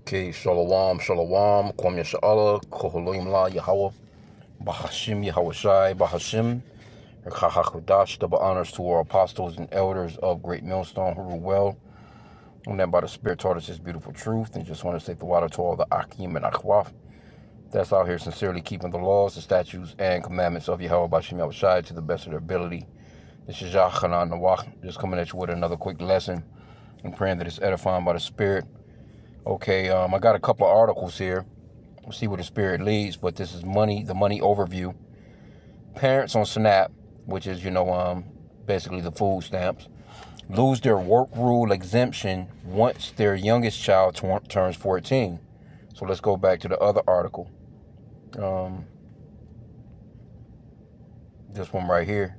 Okay, Shalom, Shalom, Kwam Yasha'Allah, Koholoim La Yahweh, Bahashim Yahweh Shai, Bahashim, Chachakudash, double honors to our apostles and elders of Great Millstone who rule well, and that by the Spirit taught us His beautiful truth, and just want to say the water to all the H.I.M and Akhwaf that's out here sincerely keeping the laws, the statutes, and commandments of Yahweh Bahashim Yahweh Shai to the best of their ability. This is Yachanan Nawach, just coming at you with another quick lesson, and praying that it's edifying by the Spirit. Okay, I got a couple of articles here. We'll see where the Spirit leads, but this is the money overview. Parents on SNAP, which is, basically the food stamps, lose their work rule exemption once their youngest child turns 14. So let's go back to the other article. This one right here.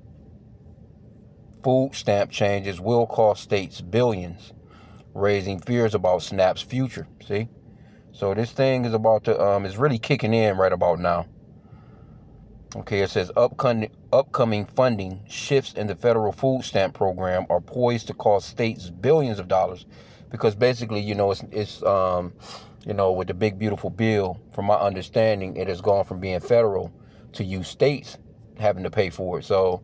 Food stamp changes will cost states billions, raising fears about SNAP's future. See? So this thing is about to, is really kicking in right about now. Okay, it says upcoming funding shifts in the federal food stamp program are poised to cost states billions of dollars. Because basically, it's with the big beautiful bill, from my understanding, it has gone from being federal to you states having to pay for it. So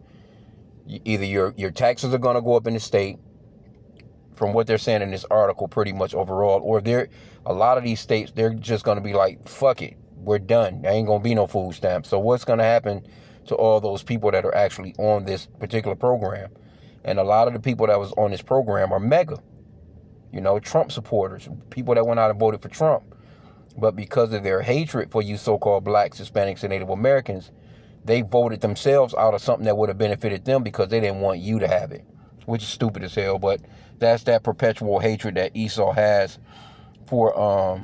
either your taxes are going to go up in the state, from what they're saying in this article, pretty much overall, or a lot of these states, they're just going to be like, fuck it, we're done. There ain't going to be no food stamps. So what's going to happen to all those people that are actually on this particular program? And a lot of the people that was on this program are mega, Trump supporters, people that went out and voted for Trump. But because of their hatred for you so-called blacks, Hispanics, and Native Americans, they voted themselves out of something that would have benefited them because they didn't want you to have it, which is stupid as hell. But that's that perpetual hatred that Esau has for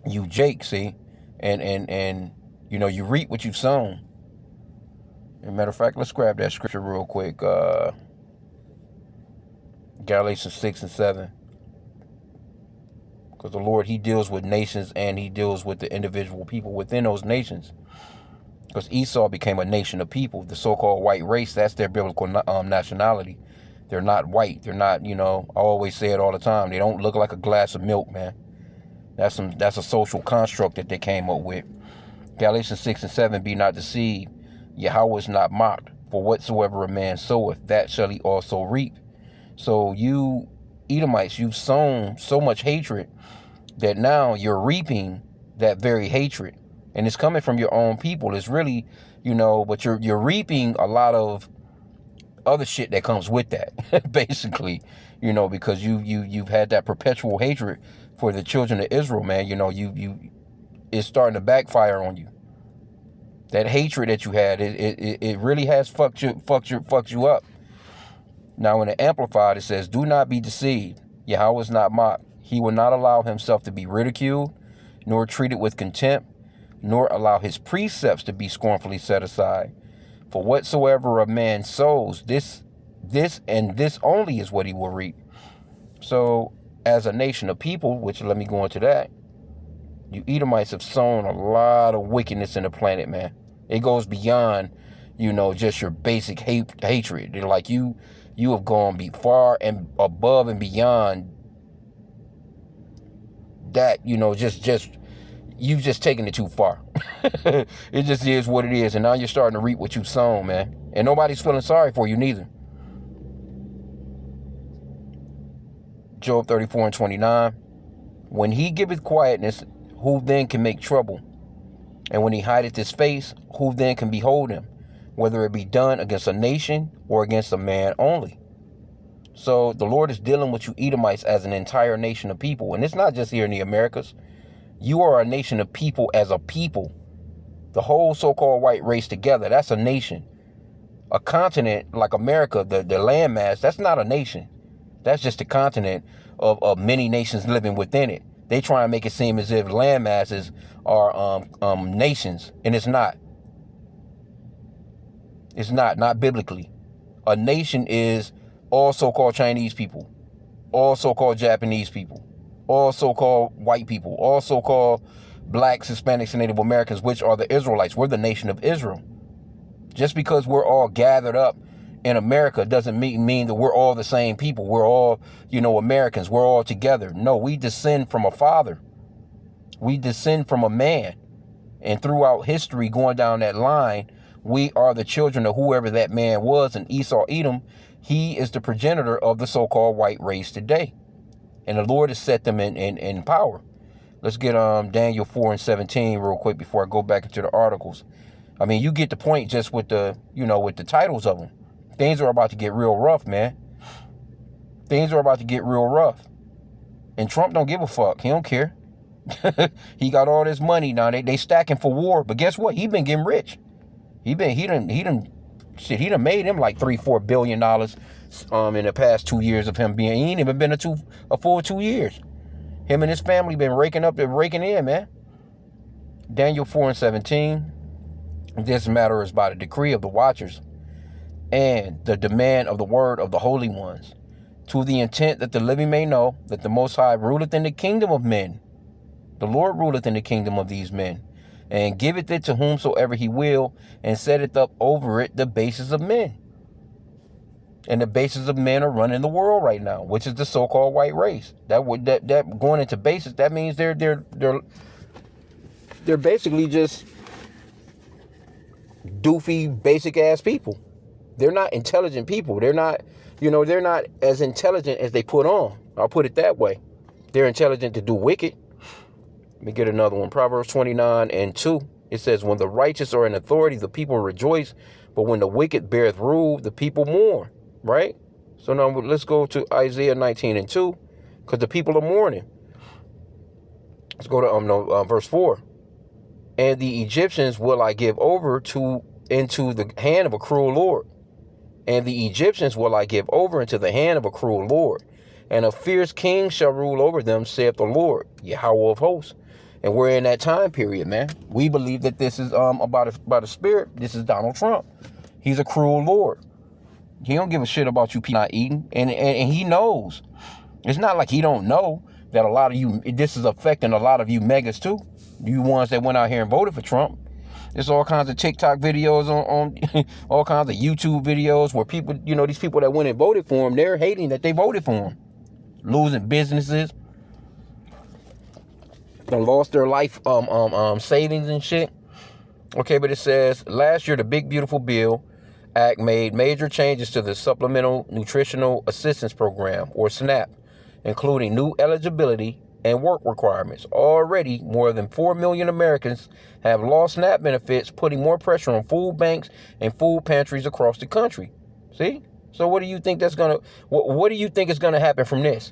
you, Jake, see? And you reap what you've sown. As a matter of fact, let's grab that scripture real quick. Galatians 6 and 7. Because the Lord, He deals with nations and He deals with the individual people within those nations. Because Esau became a nation of people. The so-called white race, that's their biblical nationality. They're not white. They're not, I always say it all the time. They don't look like a glass of milk, man. That's a social construct that they came up with. Galatians 6 and 7, be not deceived. Yahweh is not mocked. For whatsoever a man soweth, that shall he also reap. So you Edomites, you've sown so much hatred that now you're reaping that very hatred. And it's coming from your own people. It's really, but you're reaping a lot of other shit that comes with that, basically, because you've had that perpetual hatred for the children of Israel, man. It's starting to backfire on you. That hatred that you had, it really has fucked you up. Now in the Amplified, it says, do not be deceived. Yahweh is not mocked. He will not allow himself to be ridiculed, nor treated with contempt, nor allow his precepts to be scornfully set aside. For whatsoever a man sows, this and this only is what he will reap. So as a nation of people, which let me go into that, you Edomites have sown a lot of wickedness in the planet, man. It goes beyond, just your basic hatred. They're like you have gone far and above and beyond that, you've just taken it too far. It just is what it is. And now you're starting to reap what you've sown, man. And nobody's feeling sorry for you neither. Job 34 and 29. When he giveth quietness, who then can make trouble? And when he hideth his face, who then can behold him? Whether it be done against a nation or against a man only. So the Lord is dealing with you Edomites as an entire nation of people. And it's not just here in the Americas. You are a nation of people as a people. The whole so-called white race together, that's a nation. A continent like America, the landmass, that's not a nation. That's just a continent of many nations living within it. They try and make it seem as if landmasses are nations, and it's not. It's not biblically. A nation is all so-called Chinese people, all so-called Japanese people, all so-called white people, all so-called blacks, Hispanics, and Native Americans, which are the Israelites. We're the nation of Israel. Just because we're all gathered up in America doesn't mean that we're all the same people. We're all, Americans. We're all together. No, we descend from a father. We descend from a man. And throughout history, going down that line, we are the children of whoever that man was. And Esau, Edom, he is the progenitor of the so-called white race today. And the Lord has set them in power. Let's get Daniel 4:17 real quick before I go back into the articles. I mean, you get the point just with the, with the titles of them. Things are about to get real rough, man. Things are about to get real rough. And Trump don't give a fuck. He don't care. He got all this money now. They stacking for war. But guess what? He been getting rich. He done made him like $3-4 billion in the past 2 years of him being. He ain't even been a full 2 years. Him and his family been raking in, man. Daniel 4:17. This matter is by the decree of the watchers and the demand of the word of the holy ones, to the intent that the living may know that the Most High ruleth in the kingdom of men. The Lord ruleth in the kingdom of these men, and giveth it to whomsoever he will, and setteth up over it the bases of men. And the bases of men are running the world right now, which is the so-called white race. That going into basis, that means they're basically just doofy, basic ass people. They're not intelligent people. They're not as intelligent as they put on. I'll put it that way. They're intelligent to do wicked. Let me get another one. Proverbs 29:2. It says, when the righteous are in authority, the people rejoice. But when the wicked beareth rule, the people mourn. Right? So now let's go to Isaiah 19:2. Because the people are mourning. Let's go to verse 4. And the Egyptians will I give over into the hand of a cruel Lord. And the Egyptians will I give over into the hand of a cruel Lord. And a fierce king shall rule over them, saith the Lord, Yahweh of hosts. And we're in that time period, man. We believe that this is about a spirit. This is Donald Trump. He's a cruel Lord. He don't give a shit about you not eating. And he knows. It's not like he don't know that a lot of you, this is affecting a lot of you megas too. You ones that went out here and voted for Trump. There's all kinds of TikTok videos on all kinds of YouTube videos where people, these people that went and voted for him, they're hating that they voted for him. Losing businesses. They lost their life savings and shit. Okay, but it says, last year the Big Beautiful Bill Act made major changes to the Supplemental Nutritional Assistance Program, or SNAP, including new eligibility and work requirements. Already, more than 4 million Americans have lost SNAP benefits, putting more pressure on food banks and food pantries across the country. See? So what do you think what do you think is gonna happen from this?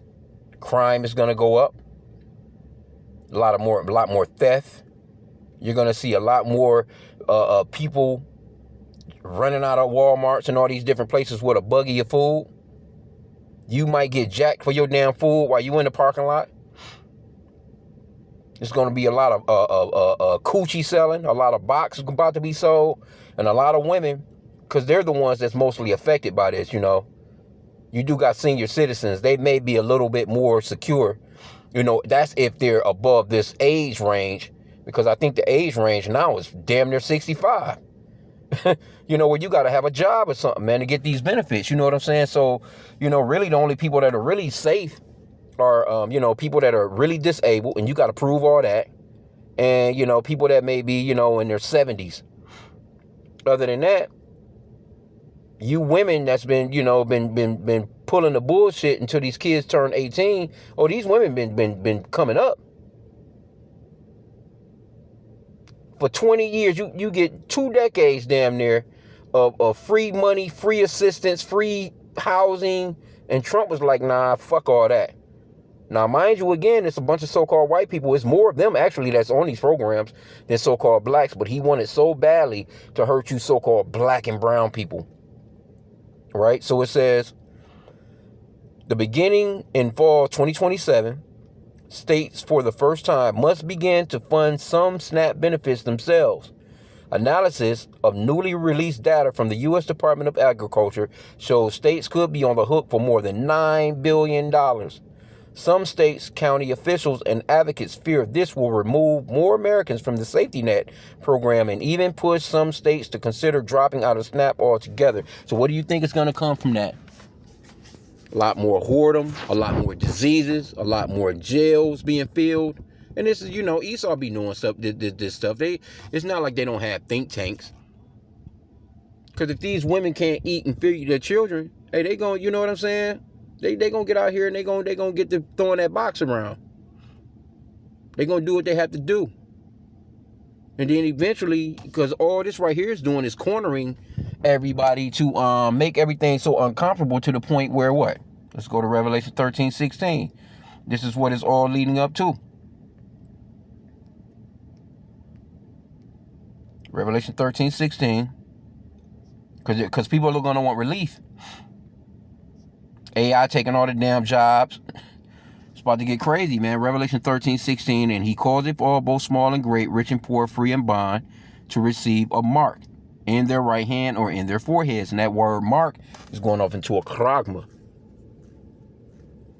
Crime is gonna go up. A lot more theft. You're gonna see a lot more people running out of Walmarts and all these different places with a buggy of food. You might get jacked for your damn food while you in the parking lot. There's going to be a lot of coochie selling, a lot of boxes about to be sold, and a lot of women, because they're the ones that's mostly affected by this, You do got senior citizens. They may be a little bit more secure. That's if they're above this age range, because I think the age range now is damn near 65. Where you got to have a job or something, man, to get these benefits. You know what I'm saying? So, really the only people that are really safe are, people that are really disabled, and you got to prove all that. And, people that may be, in their 70s. Other than that, you women that's been, been pulling the bullshit until these kids turn 18. Oh, these women been coming up. For 20 years, you get 2 decades damn near of free money, free assistance, free housing. And Trump was like, nah, fuck all that. Now, mind you, again, it's a bunch of so-called white people. It's more of them, actually, that's on these programs than so-called blacks. But he wanted so badly to hurt you so-called black and brown people. Right? So it says, the beginning in fall 2027, states for the first time must begin to fund some SNAP benefits themselves. Analysis of newly released data from the U.S. Department of Agriculture shows states could be on the hook for more than $9 billion. Some states, county officials, and advocates fear this will remove more Americans from the safety net program and even push some states to consider dropping out of SNAP altogether. So what do you think is going to come from that? A lot more whoredom, a lot more diseases, a lot more jails being filled, And this is, Esau be doing stuff, this stuff. It's not like they don't have think tanks. Because if these women can't eat and feed their children, hey, they going, you know what I'm saying? They going to get out here and they going to get to throwing that box around. They going to do what they have to do. And then eventually, because all this right here is doing is cornering everybody to make everything so uncomfortable to the point where what? Let's go to Revelation 13:16. This is what it's all leading up to. Revelation 13:16. Because people are going to want relief. AI taking all the damn jobs. It's about to get crazy, man. Revelation 13:16. And he calls it for all, both small and great, rich and poor, free and bond, to receive a mark in their right hand or in their foreheads. And that word mark is going off into a charagma.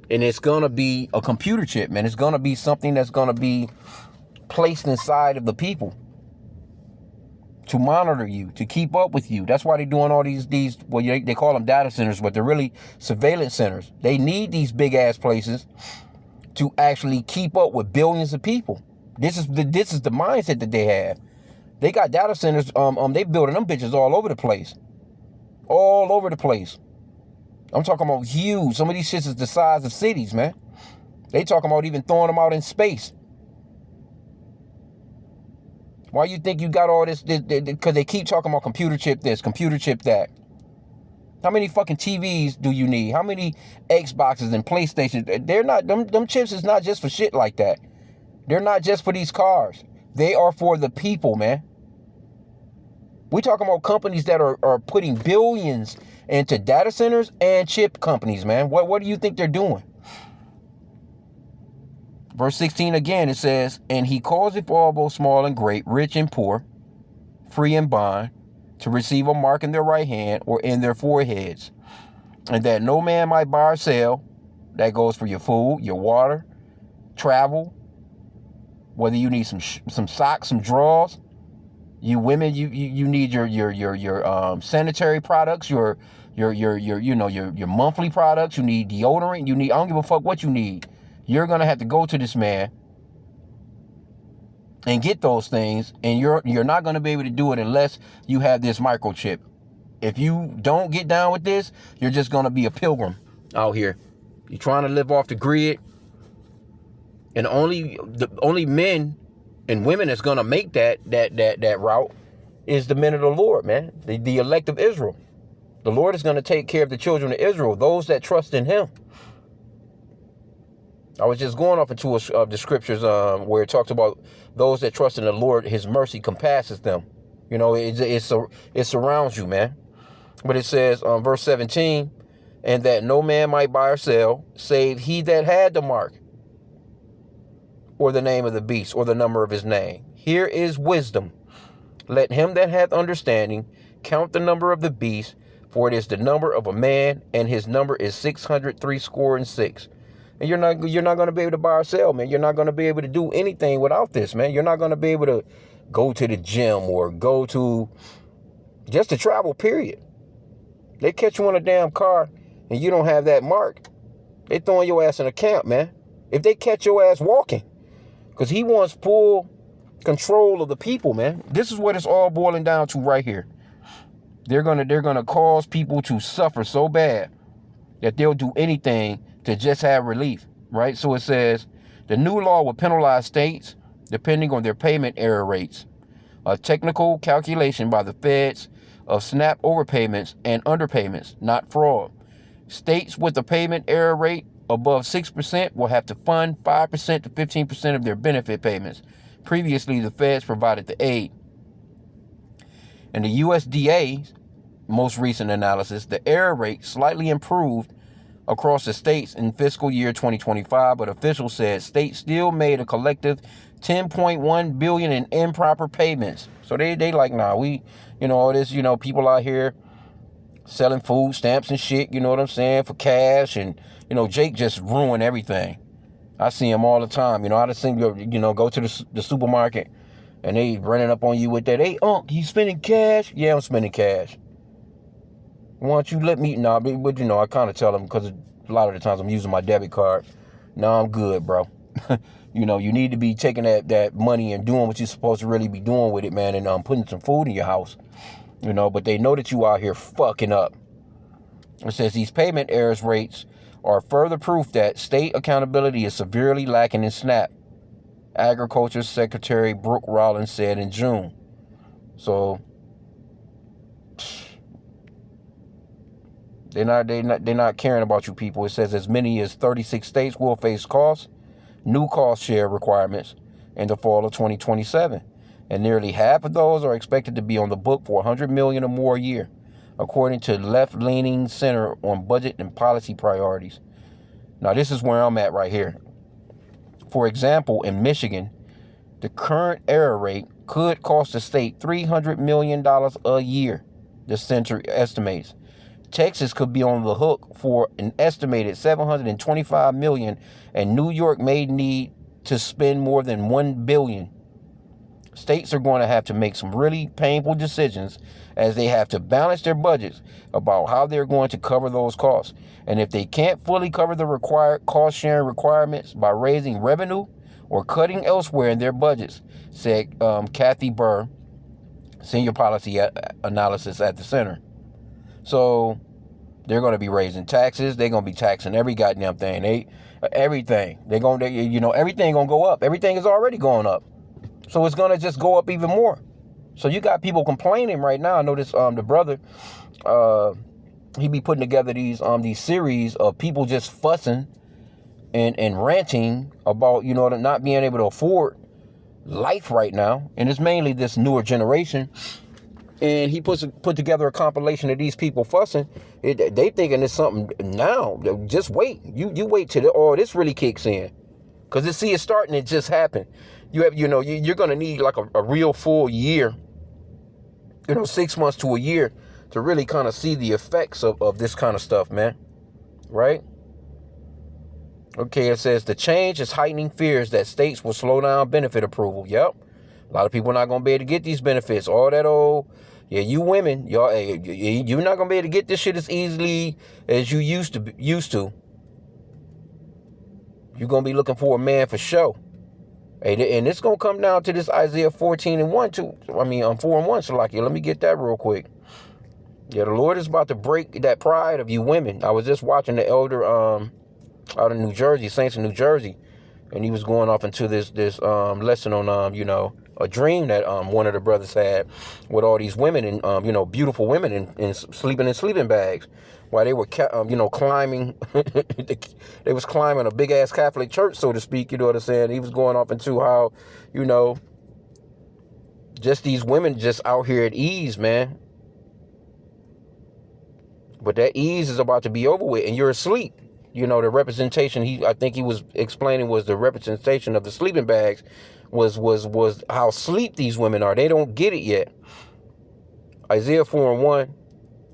And it's going to be a computer chip, man. It's going to be something that's going to be placed inside of the people to monitor you, to keep up with you. That's why they're doing all these well, they call them data centers, but they're really surveillance centers. They need these big ass places to actually keep up with billions of people. This is the mindset that they have. They got data centers. They building them bitches all over the place. All over the place. I'm talking about huge. Some of these shits is the size of cities, man. They talking about even throwing them out in space. Why you think you got all this? Because they keep talking about computer chip this, computer chip that. How many fucking TVs do you need? How many Xboxes and PlayStations? They're not, them chips is not just for shit like that. They're not just for these cars. They are for the people, man. We talking about companies that are putting billions into data centers and chip companies, man. What do you think they're doing? Verse 16 again, it says, and he calls it for all, both small and great, rich and poor, free and bond, to receive a mark in their right hand or in their foreheads, and that no man might buy or sell. That goes for your food, your water, travel, whether you need some socks, some drawers. You women, you need your sanitary products, your monthly products. You need deodorant. You need, I don't give a fuck what you need. You're gonna have to go to this man and get those things, and you're not gonna be able to do it unless you have this microchip. If you don't get down with this, you're just gonna be a pilgrim out here. You're trying to live off the grid, and the only men and women that's gonna make that route is the men of the Lord, man. The elect of Israel. The Lord is gonna take care of the children of Israel, those that trust in Him. I was just going off into the scriptures where it talks about those that trust in the Lord, His mercy compasses them. You know, it surrounds you, man. But it says, verse 17, and that no man might buy or sell, save he that had the mark, or the name of the beast, or the number of his name. Here is wisdom. Let him that hath understanding count the number of the beast, for it is the number of a man, and his number is 666. And you're not going to be able to buy or sell, man. You're not going to be able to do anything without this, man. You're not going to be able to go to the gym or go to just to travel, period. They catch you on a damn car and you don't have that mark, they throwing your ass in a camp, man. If they catch your ass walking, because He wants full control of the people, man. This is what it's all boiling down to right here. They're gonna cause people to suffer so bad that they'll do anything to just have relief, right? So it says, the new law will penalize states depending on their payment error rates. A technical calculation by the feds of SNAP overpayments and underpayments, not fraud. States with a payment error rate above 6% will have to fund 5% to 15% of their benefit payments. Previously, the feds provided the aid. In the USDA's most recent analysis, the error rate slightly improved across the states in fiscal year 2025, but officials said states still made a collective $10.1 billion in improper payments. So they like, nah, all this, people out here selling food stamps and shit, you know what I'm saying, for cash, and Jake just ruined everything. I see him all the time. I just seen go to the supermarket and they running up on you with that. Hey, you spending cash? Yeah, I'm spending cash. Why don't you let me? Nah, but I kind of tell them, because a lot of the times I'm using my debit card. No, I'm good, bro. You know, you need to be taking that money and doing what you're supposed to really be doing with it, man, and putting some food in your house. You know, but they know that you out here fucking up. It says these payment errors rates are further proof that state accountability is severely lacking in SNAP, Agriculture Secretary Brooke Rollins said in June. So they're not caring about you people. It says as many as 36 states will face new cost share requirements in the fall of 2027, and nearly half of those are expected to be on the book for $100 million or more a year, according to left-leaning Center on Budget and Policy Priorities. Now, this is where I'm at right here. For example, in Michigan, the current error rate could cost the state $300 million a year, the center estimates. Texas could be on the hook for an estimated $725 million, and New York may need to spend more than $1 billion. States are going to have to make some really painful decisions as they have to balance their budgets about how they're going to cover those costs. And if they can't fully cover the required cost-sharing requirements by raising revenue or cutting elsewhere in their budgets, said Kathy Burr, Senior Policy Analysis at the Center. So they're going to be raising taxes. They're going to be taxing every goddamn thing. Everything. Everything going to go up. Everything is already going up. So it's going to just go up even more. So you got people complaining right now. I know this, the brother, he be putting together these series of people just fussing and ranting about, not being able to afford life right now. And it's mainly this newer generation. And he put together a compilation of these people fussing. They thinking it's something now. Just wait. You wait till this really kicks in. Because it's starting to just happen. You're going to need like a real full year, 6 months to a year to really kind of see the effects of this kind of stuff, man. Right? Okay, it says the change is heightening fears that states will slow down benefit approval. Yep. A lot of people are not going to be able to get these benefits. All that you women, you're not going to be able to get this shit as easily as you used to. You're going to be looking for a man for sure. And it's going to come down to this Isaiah 14:1 too. 4:1. So let me get that real quick. Yeah, the Lord is about to break that pride of you women. I was just watching the elder out of New Jersey, Saints in New Jersey, and he was going off into this lesson on a dream that one of the brothers had with all these women and beautiful women and sleeping in sleeping bags while they were climbing. They was climbing a big ass Catholic church, so to speak. You know what I'm saying? He was going off into how just these women just out here at ease, man. But that ease is about to be over with, and you're asleep. The representation I think he was explaining was the representation of the sleeping bags was how asleep these women are. They don't get it yet. Isaiah 4:1,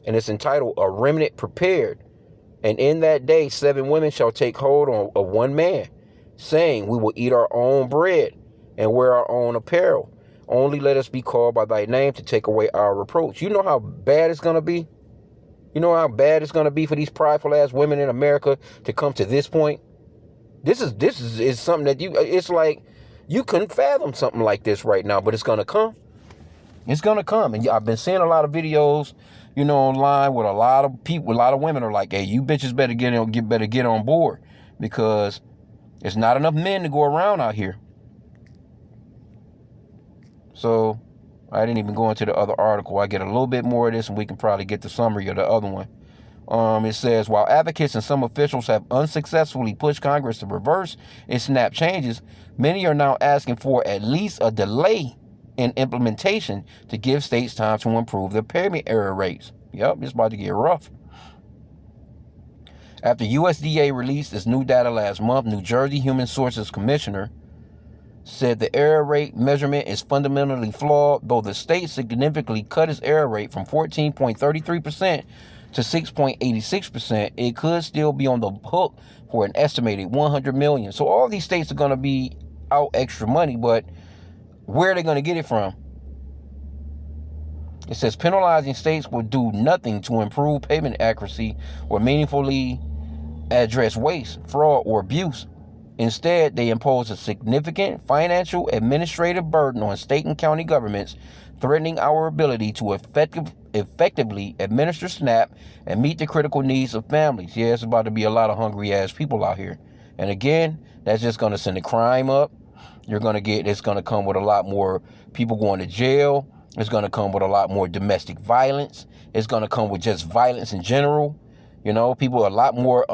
and it's entitled A Remnant Prepared. And in that day 7 women shall take hold of one man, saying, we will eat our own bread and wear our own apparel. Only let us be called by thy name to take away our reproach. You know how bad it's going to be? You know how bad it's going to be for these prideful ass women in America to come to this point? This is something that it's like you couldn't fathom something like this right now, but it's going to come. It's going to come. And I've been seeing a lot of videos, online with a lot of people, a lot of women are like, hey, you bitches better get on board because there's not enough men to go around out here. So I didn't even go into the other article. I get a little bit more of this and we can probably get the summary of the other one. It says, while advocates and some officials have unsuccessfully pushed Congress to reverse its SNAP changes, many are now asking for at least a delay in implementation to give states time to improve their payment error rates. Yep, it's about to get rough. After USDA released its new data last month, New Jersey Human Sources Commissioner said the error rate measurement is fundamentally flawed. Though the state significantly cut its error rate from 14.33% to 6.86%, it could still be on the hook for an estimated $100 million. So all these states are going to be out extra money, but where are they going to get it from? It says penalizing states will do nothing to improve payment accuracy or meaningfully address waste, fraud, or abuse. Instead, they impose a significant financial administrative burden on state and county governments, threatening our ability to effectively administer SNAP and meet the critical needs of families. Yeah, it's about to be a lot of hungry-ass people out here. And again, that's just going to send the crime up. It's going to come with a lot more people going to jail. It's going to come with a lot more domestic violence. It's going to come with just violence in general. You know, people a lot more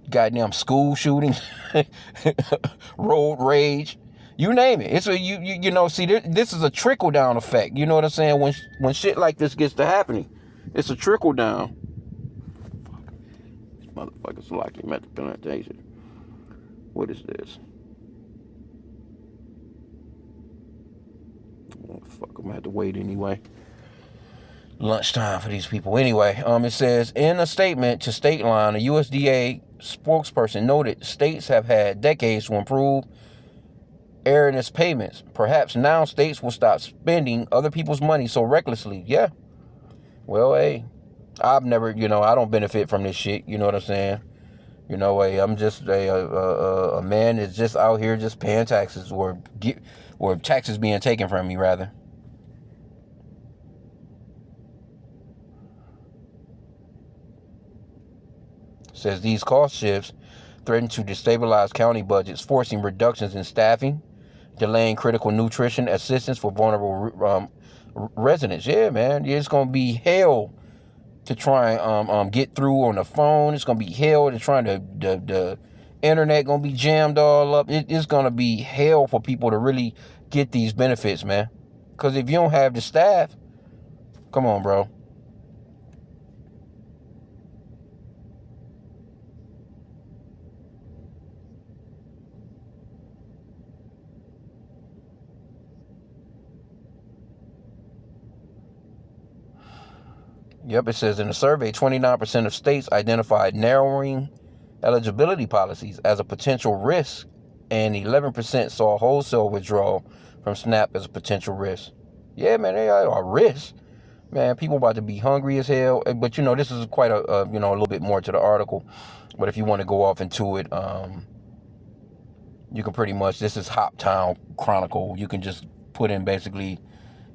goddamn school shootings, road rage, you name it. It's a you know. See, this is a trickle down effect. You know what I'm saying? When shit like this gets to happening, it's a trickle down. Motherfuckers like him at the plantation. What is this? Oh, fuck, I'm gonna have to wait anyway. Lunchtime for these people. Anyway, it says, in a statement to State Line, a USDA spokesperson noted states have had decades to improve erroneous payments. Perhaps now states will stop spending other people's money so recklessly. Yeah. Well, hey, I've never, I don't benefit from this shit. You know what I'm saying? Hey, I'm just a man that's just out here just paying taxes or taxes being taken from me, rather. Says these cost shifts threaten to destabilize county budgets, forcing reductions in staffing, delaying critical nutrition assistance for vulnerable residents. Yeah, man, it's gonna be hell to try and get through on the phone. It's gonna be hell to try to the internet gonna be jammed all up. It's gonna be hell for people to really get these benefits, man. Because if you don't have the staff, come on, bro. Yep, it says in a survey, 29% of states identified narrowing eligibility policies as a potential risk, and 11% saw wholesale withdrawal from SNAP as a potential risk. Yeah, man, they are a risk. Man, people about to be hungry as hell. But, this is quite a little bit more to the article. But if you want to go off into it, you can pretty much, this is Hoptown Chronicle. You can just put in basically,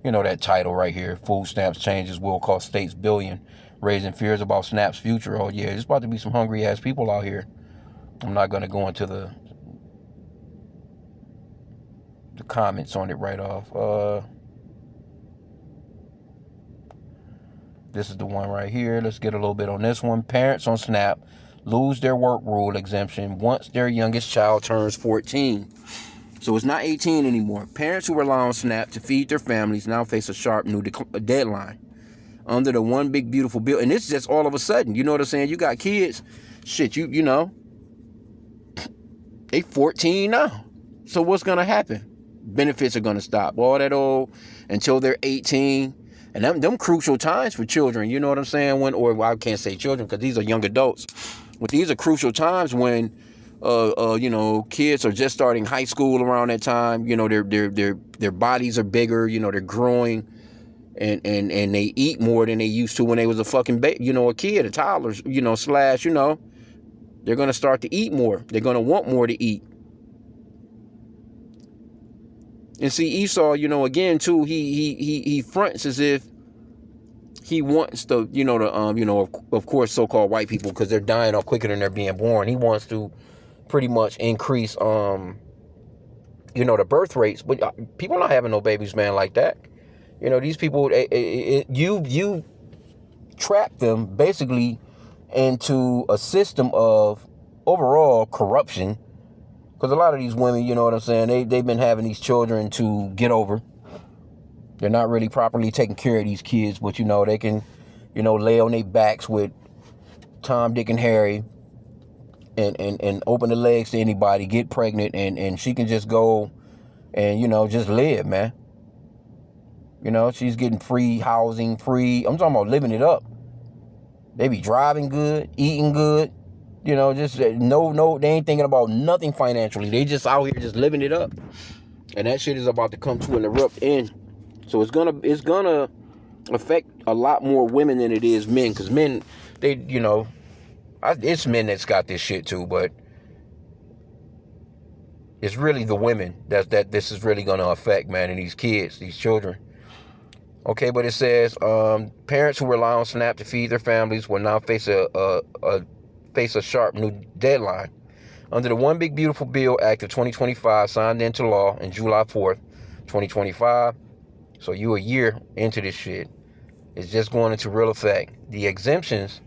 that title right here. Food stamps changes will cost states billion, raising fears about SNAP's future. Oh, yeah, there's about to be some hungry-ass people out here. I'm not going to go into the comments on it right off. This is the one right here. Let's get a little bit on this one. Parents on SNAP lose their work rule exemption once their youngest child turns 14. So it's not 18 anymore. Parents who rely on SNAP to feed their families now face a sharp new deadline under the one big beautiful bill. And it's just all of a sudden, you know what I'm saying? You got kids, shit, they 14 now. So what's going to happen? Benefits are going to stop. All that old until they're 18. And them crucial times for children, you know what I'm saying? I can't say children because these are young adults. But these are crucial times when kids are just starting high school around that time. Their bodies are bigger. They're growing, and they eat more than they used to when they was a fucking a kid, a toddler. They're gonna start to eat more. They're gonna want more to eat. And see, Esau, again too, he fronts as if he wants to, of course, so-called white people, because they're dying off quicker than they're being born. He wants to pretty much increase, the birth rates. But people not having no babies, man, like that. These people, you trap them basically into a system of overall corruption. Because a lot of these women, you know what I'm saying, they've been having these children to get over. They're not really properly taking care of these kids, but, they can, lay on their backs with Tom, Dick, and Harry and open the legs to anybody, get pregnant, and she can just go and, just live, man. She's getting free housing, I'm talking about living it up. They be driving good, eating good. Just no, they ain't thinking about nothing financially. They just out here just living it up. And that shit is about to come to an abrupt end. So it's gonna affect a lot more women than it is men. Because men, they, It's men that's got this shit too, but it's really the women that this is really going to affect, man, and these kids, these children. Okay, but it says parents who rely on SNAP to feed their families will now face a sharp new deadline. Under the One Big Beautiful Bill Act of 2025, signed into law on July 4th, 2025, so you a year into this shit, it's just going into real effect. The exemptions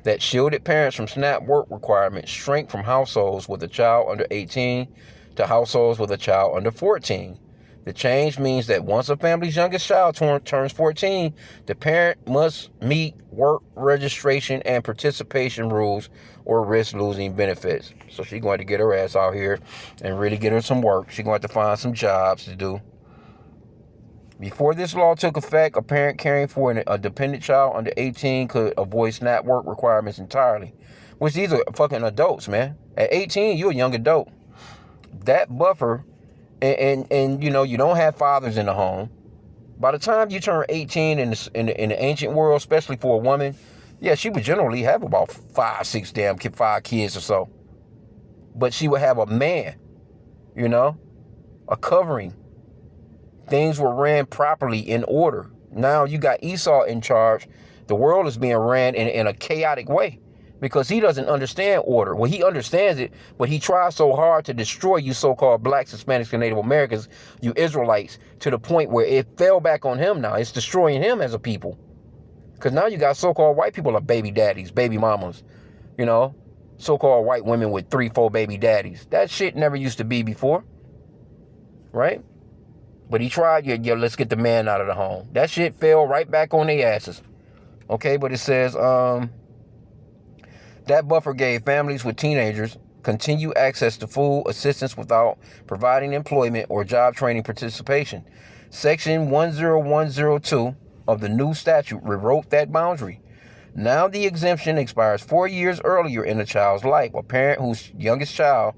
that shielded parents from SNAP work requirements shrank from households with a child under 18 to households with a child under 14. The change means that once a family's youngest child turns 14, the parent must meet work registration and participation rules or risk losing benefits. So she's going to get her ass out here and really get her some work. She's going to find some jobs to do. Before this law took effect, a parent caring for a dependent child under 18 could avoid SNAP work requirements entirely. Which these are fucking adults, man. At 18, you're a young adult. That buffer, and you know, you don't have fathers in the home. By the time you turn 18 in the ancient world, especially for a woman, yeah, she would generally have about 5 kids or so. But she would have a man, you know, a covering. Things were ran properly in order. Now you got Esau in charge. The world is being ran in a chaotic way because he doesn't understand order. Well, he understands it, but he tries so hard to destroy you so-called blacks, Hispanics, and Native Americans, you Israelites, to the point where it fell back on him now. It's destroying him as a people. Because now you got so-called white people are baby daddies, baby mamas, you know, so-called white women with 3-4 baby daddies. That shit never used to be before, right? But he tried, let's get the man out of the home. That shit fell right back on their asses. Okay, but it says, that buffer gave families with teenagers continued access to full assistance without providing employment or job training participation. Section 10102 of the new statute rewrote that boundary. Now the exemption expires 4 years earlier in a child's life. A parent whose youngest child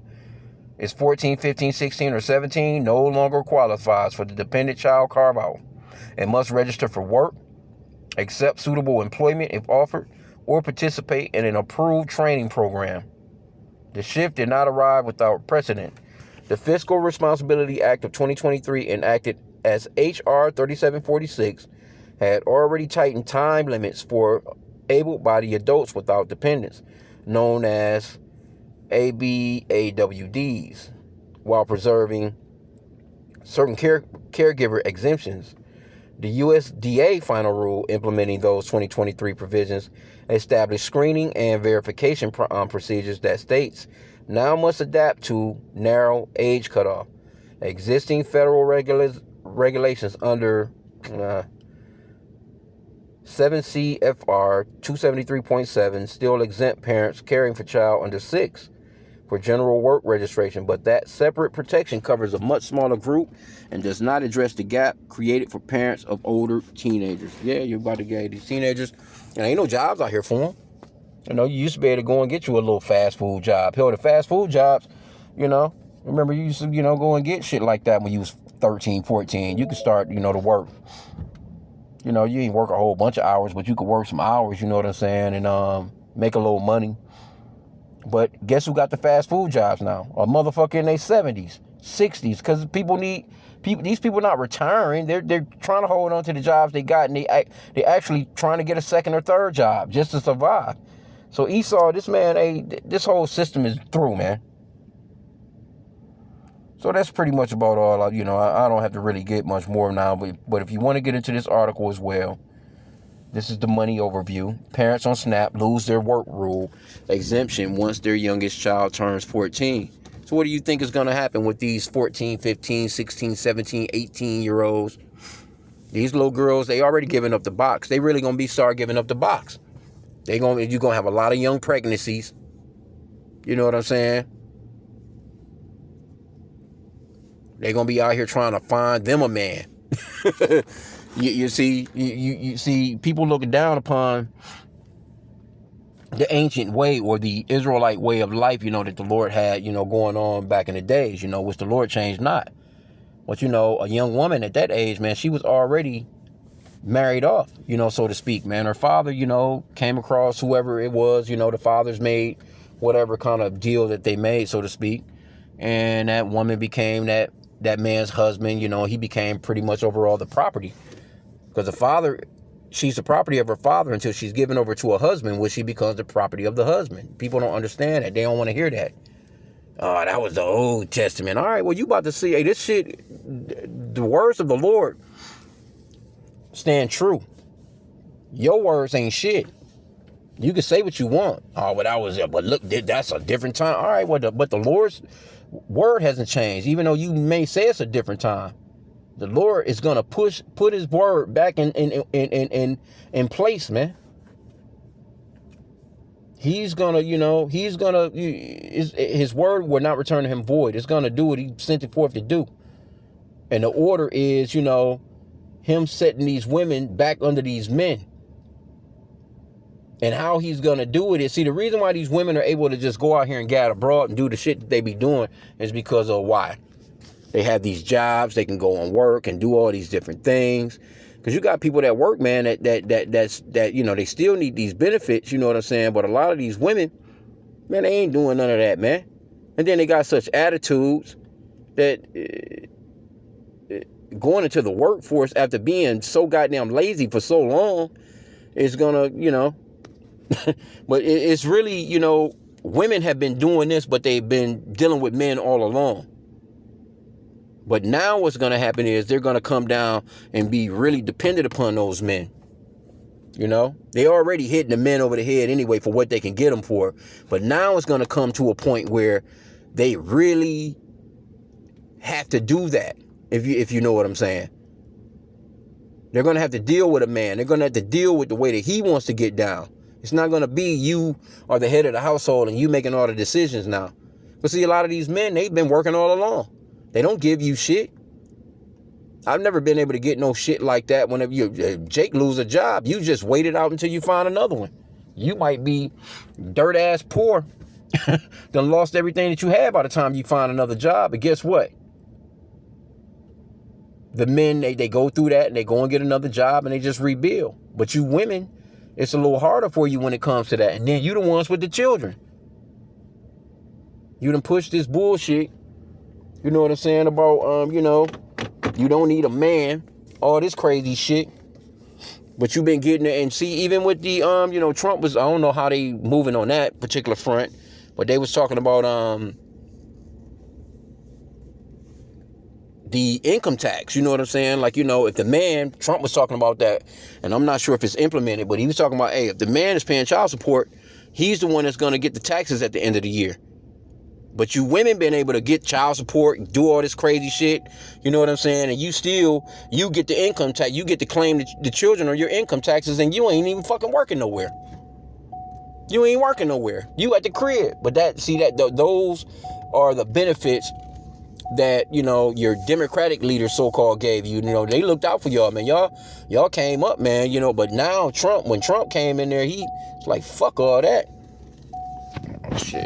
is 14, 15, 16, or 17 no longer qualifies for the dependent child carve-out and must register for work, accept suitable employment if offered, or participate in an approved training program. The shift did not arrive without precedent. The Fiscal Responsibility Act of 2023, enacted as H.R. 3746, had already tightened time limits for able-bodied adults without dependents, known as ABAWDs, while preserving certain caregiver exemptions. The USDA final rule implementing those 2023 provisions established screening and verification procedures that states now must adapt to narrow age cutoff. Existing federal regulations under 7 CFR 273.7 still exempt parents caring for child under 6 for general work registration, but that separate protection covers a much smaller group and does not address the gap created for parents of older teenagers. Yeah, you're about to get these teenagers, and ain't no jobs out here for them. You know, you used to be able to go and get you a little fast food job. Hell, the fast food jobs, you know, remember you used to, go and get shit like that when you was 13, 14. You could start, to work. You ain't work a whole bunch of hours, but you could work some hours, you know what I'm saying, and make a little money. But guess who got the fast food jobs now? A motherfucker in their 70s, 60s, because these people not retiring. They're trying to hold on to the jobs they got, and they actually trying to get a second or third job just to survive. So Esau, this whole system is through, man. So that's pretty much about all. I don't have to really get much more now, but if you want to get into this article as well, this is the money overview. Parents on SNAP lose their work rule exemption once their youngest child turns 14. So what do you think is going to happen with these 14, 15, 16, 17, 18-year-olds? These little girls, they already giving up the box. They really going to start giving up the box. You're going to have a lot of young pregnancies. You know what I'm saying? They're going to be out here trying to find them a man. You see people looking down upon the ancient way or the Israelite way of life, that the Lord had, going on back in the days, which the Lord changed not. But, a young woman at that age, man, she was already married off, so to speak, man. Her father, came across whoever it was, the fathers made whatever kind of deal that they made, so to speak. And that woman became that man's husband. He became pretty much overall the property, because the father, she's the property of her father until she's given over to a husband, which she becomes the property of the husband. People don't understand that. They don't want to hear that. Oh, that was the Old Testament. All right, well, you about to see, hey, this shit, the words of the Lord stand true. Your words ain't shit. You can say what you want. Oh, well, that was it. But look, that's a different time. All right, well, but the Lord's word hasn't changed, even though you may say it's a different time. The Lord is gonna put His word back in place, man. He's gonna, His word will not return to Him void. It's gonna do what He sent it forth to do. And the order is, Him setting these women back under these men. And how He's going to do it is, see, the reason why these women are able to just go out here and get abroad and do the shit that they be doing is because of why? They have these jobs, they can go and work and do all these different things. Because you got people that work, man, that they still need these benefits, you know what I'm saying? But a lot of these women, man, they ain't doing none of that, man. And then they got such attitudes that going into the workforce after being so goddamn lazy for so long is gonna, but it's really, women have been doing this, but they've been dealing with men all along. But now what's going to happen is they're going to come down and be really dependent upon those men. They already hitting the men over the head anyway for what they can get them for. But now it's going to come to a point where they really have to do that, if you know what I'm saying. They're going to have to deal with a man. They're going to have to deal with the way that he wants to get down. It's not going to be you are the head of the household and you making all the decisions now. But see, a lot of these men, they've been working all along. They don't give you shit. I've never been able to get no shit like that. Whenever Jake lose a job, you just wait it out until you find another one. You might be dirt ass poor, done lost everything that you had by the time you find another job. But guess what? The men, they go through that and they go and get another job and they just rebuild. But you women, it's a little harder for you when it comes to that. And then you the ones with the children. You done push this bullshit. You know what I'm saying about, you don't need a man. All this crazy shit. But you've been getting it. And see, even with the, Trump was, I don't know how they moving on that particular front. But they was talking about, the income tax, you know what I'm saying? Like, if the man, Trump was talking about that, and I'm not sure if it's implemented, but he was talking about, hey, if the man is paying child support, he's the one that's going to get the taxes at the end of the year. But you women been able to get child support, do all this crazy shit, you know what I'm saying? And you get the income tax, you get to claim the children or your income taxes, and you ain't even fucking working nowhere. You ain't working nowhere. You at the crib. But those are the benefits that, your Democratic leaders so-called gave you. They looked out for y'all, man. Y'all came up, man, but now when Trump came in there, he's like, fuck all that. Shit.